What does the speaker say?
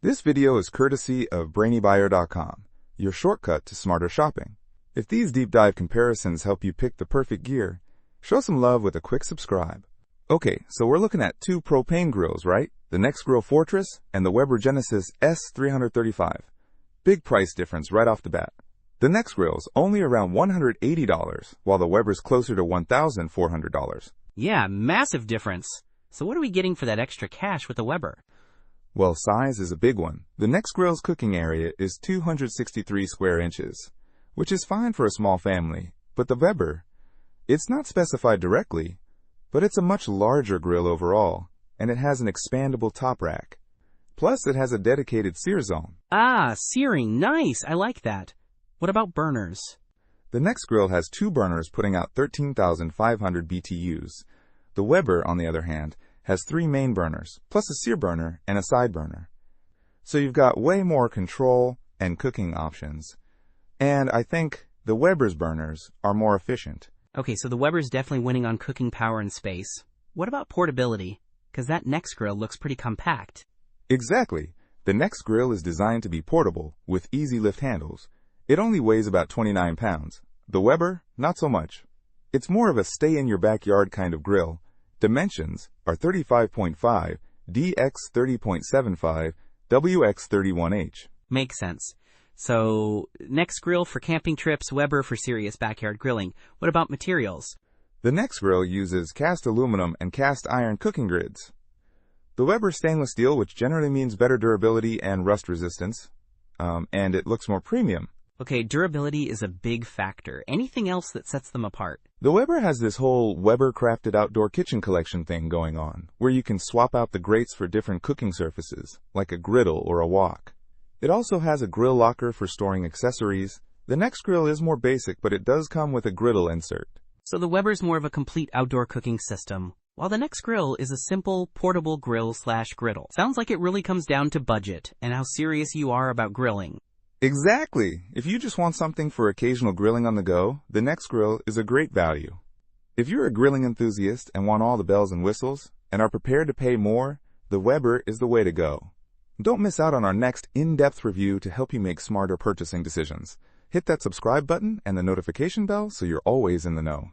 This video is courtesy of BrainyBuyer.com, your shortcut to smarter shopping. If these deep dive comparisons help you pick the perfect gear, show some love with a quick subscribe. Okay, so we're looking at two propane grills, right? The Nexgrill Fortress and the Weber Genesis S335. Big price difference right off the bat. The Nexgrill's only around $180, while the Weber's closer to $1,400. Yeah, massive difference. So what are we getting for that extra cash with the Weber? Well, size is a big one. The Nexgrill's cooking area is 263 square inches, which is fine for a small family. But the Weber, it's not specified directly, but it's a much larger grill overall, and it has an expandable top rack. Plus, it has a dedicated sear zone. Ah, searing, nice, I like that. What about burners? The Nexgrill has two burners putting out 13,500 BTUs. The Weber, on the other hand, has three main burners, plus a sear burner and a side burner. So you've got way more control and cooking options. And I think the Weber's burners are more efficient. Okay, so the Weber's definitely winning on cooking power and space. What about portability? Because that Nexgrill looks pretty compact. Exactly. The Nexgrill is designed to be portable, with easy lift handles. It only weighs about 29 pounds. The Weber, not so much. It's more of a stay-in-your-backyard kind of grill. Dimensions are 35.5, DX 30.75, WX 31H. Makes sense. So, Nexgrill for camping trips, Weber for serious backyard grilling. What about materials? The Nexgrill uses cast aluminum and cast iron cooking grids. The Weber stainless steel, which generally means better durability and rust resistance, and it looks more premium. Okay, durability is a big factor. Anything else that sets them apart? The Weber has this whole Weber crafted outdoor kitchen collection thing going on, where you can swap out the grates for different cooking surfaces, like a griddle or a wok. It also has a grill locker for storing accessories. The Nexgrill is more basic, but it does come with a griddle insert. So the Weber's more of a complete outdoor cooking system, while the Nexgrill is a simple, portable grill/griddle. Sounds like it really comes down to budget and how serious you are about grilling. Exactly! If you just want something for occasional grilling on the go, the Nexgrill is a great value. If you're a grilling enthusiast and want all the bells and whistles, and are prepared to pay more, the Weber is the way to go. Don't miss out on our next in-depth review to help you make smarter purchasing decisions. Hit that subscribe button and the notification bell so you're always in the know.